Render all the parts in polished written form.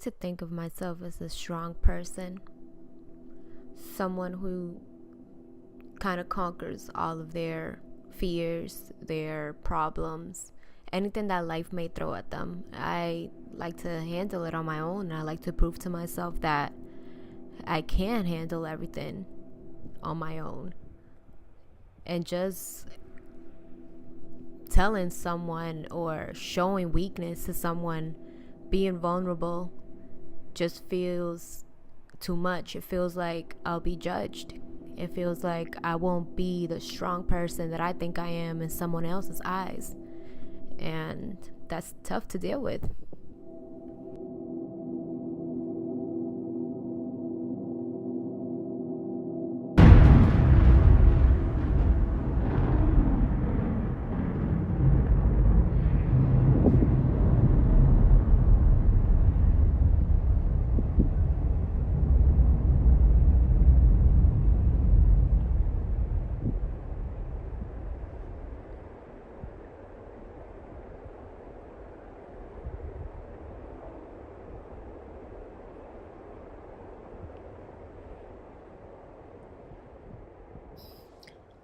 to think of myself as a strong person, someone who kind of conquers all of their fears, their problems, anything that life may throw at them. I like to handle it on my own. I like to prove to myself that I can handle everything on my own. And just telling someone or showing weakness to someone, being vulnerable, just feels too much. It feels like I'll be judged. It feels like I won't be the strong person that I think I am in someone else's eyes. And that's tough to deal with.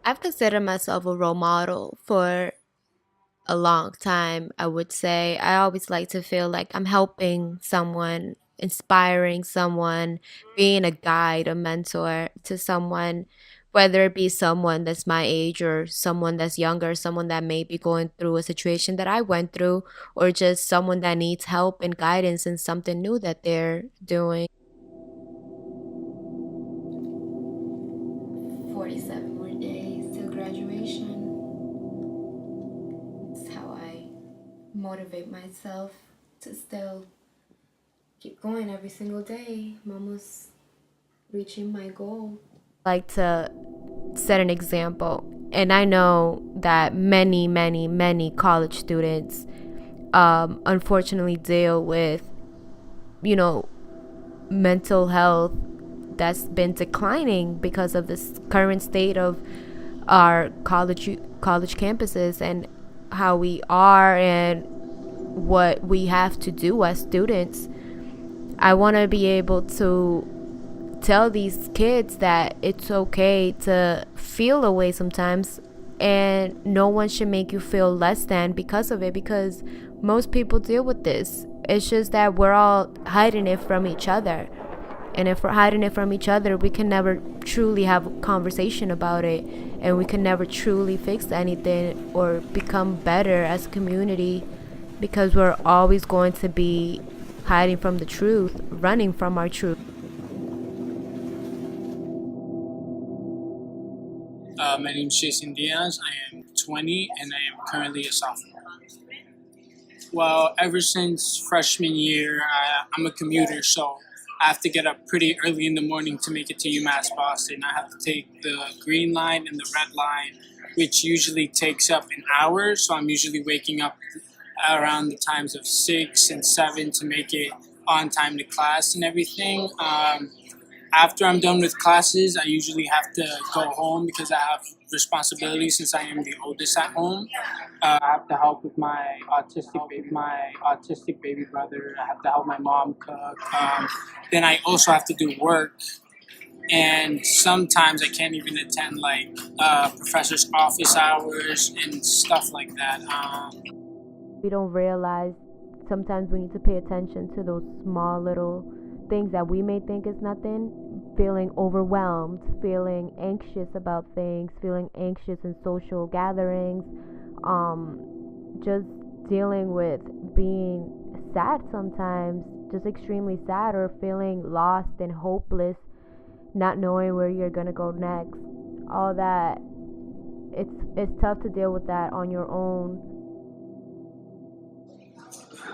I've considered myself a role model for a long time, I would say. I always like to feel like I'm helping someone, inspiring someone, being a guide, a mentor to someone, whether it be someone that's my age or someone that's younger, someone that may be going through a situation that I went through, or just someone that needs help and guidance in something new that they're doing. 47 more days till graduation. It's how I motivate myself to still keep going every single day. I'm almost reaching my goal. Like to set an example. And I know that many college students unfortunately deal with, you know, mental health that's been declining because of this current state of our college campuses and how we are and what we have to do as students. I want to be able to tell these kids that it's okay to feel a way sometimes, and no one should make you feel less than because of it, because most people deal with this. It's just that we're all hiding it from each other. And if we're hiding it from each other, we can never truly have a conversation about it, and we can never truly fix anything or become better as a community, because we're always going to be hiding from the truth, running from our truth. My name is Jason Diaz. I am 20 and I am currently a sophomore. Well, ever since freshman year, I'm a commuter, so I have to get up pretty early in the morning to make it to UMass Boston. I have to take the green line and the red line, which usually takes up an hour. So I'm usually waking up around the times of 6 and 7 to make it on time to class and everything. After I'm done with classes, I usually have to go home because I have responsibilities since I am the oldest at home. I have to help with my autistic baby brother. I have to help my mom cook. Then I also have to do work, and sometimes I can't even attend like professor's office hours and stuff like that. We don't realize sometimes we need to pay attention to those small little things that we may think is nothing. Feeling overwhelmed, feeling anxious about things, feeling anxious in social gatherings, just dealing with being sad sometimes, just extremely sad, or feeling lost and hopeless, not knowing where you're gonna go next. All that, it's tough to deal with that on your own.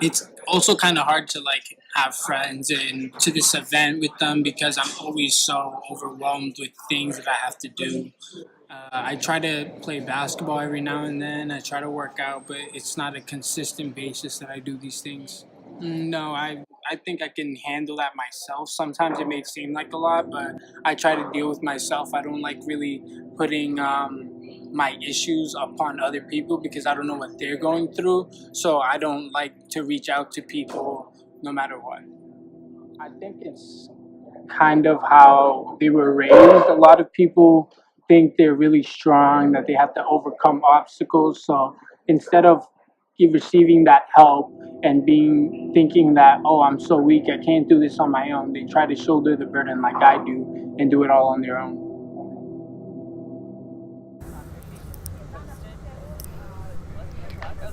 It's also kind of hard to like have friends and to this event with them because I'm always so overwhelmed with things that I have to do. I try to play basketball every now and then. I try to work out, but it's not a consistent basis that I do these things. No, I think I can handle that myself. Sometimes it may seem like a lot, but I try to deal with myself. I don't like really putting my issues upon other people because I don't know what they're going through. So I don't like to reach out to people no matter what. I think it's kind of how they were raised. A lot of people think they're really strong, that they have to overcome obstacles. So instead of receiving that help and being thinking that, oh, I'm so weak, I can't do this on my own, they try to shoulder the burden like I do and do it all on their own.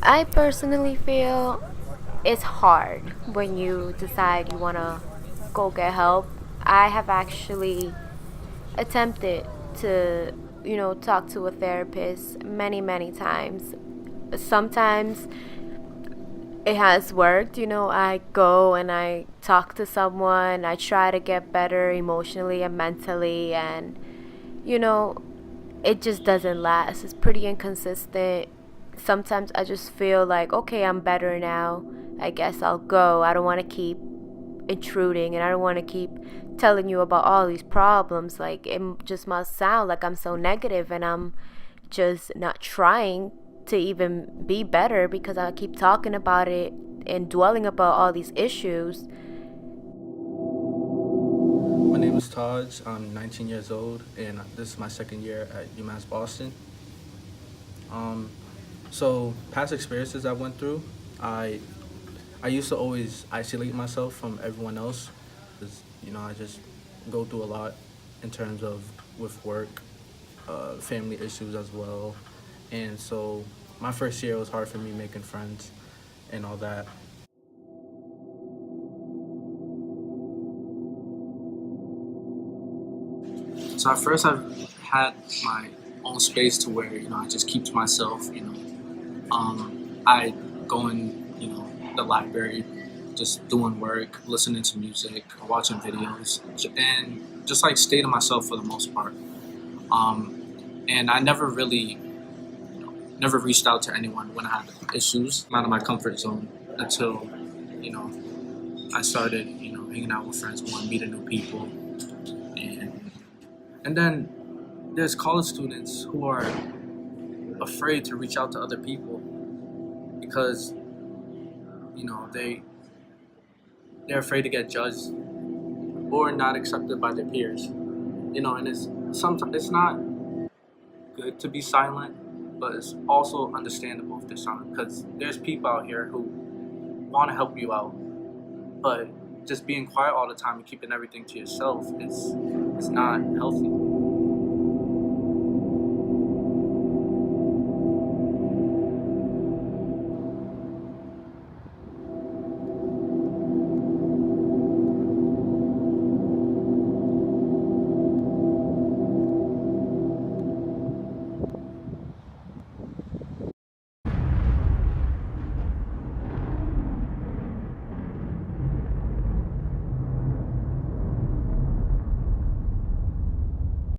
I personally feel it's hard when you decide you want to go get help. I have actually attempted to, talk to a therapist many, many times. Sometimes it has worked. I go and I talk to someone, I try to get better emotionally and mentally, and, you know, it just doesn't last. It's pretty inconsistent. Sometimes I just feel like, okay, I'm better now. I guess I'll go. I don't want to keep intruding and I don't want to keep telling you about all these problems. Like, it just must sound like I'm so negative and I'm just not trying to even be better because I keep talking about it and dwelling about all these issues. My name is Taj. I'm 19 years old, and this is my second year at UMass Boston. Um, so past experiences I went through, I I used to always isolate myself from everyone else, because I just go through a lot in terms of with work, family issues as well, and so my first year was hard for me making friends and all that. So at first I've had my own space to where, I just keep to myself, I go in, the library, just doing work, listening to music, watching videos, and just like stay to myself for the most part. And I never really, never reached out to anyone when I had issues. I'm out of my comfort zone until, you know, I started, hanging out with friends more, meeting new people, and then there's college students who are afraid to reach out to other people because they're afraid to get judged or not accepted by their peers. And it's sometimes it's not good to be silent, but it's also understandable if they're silent because there's people out here who want to help you out, but just being quiet all the time and keeping everything to yourself is not healthy.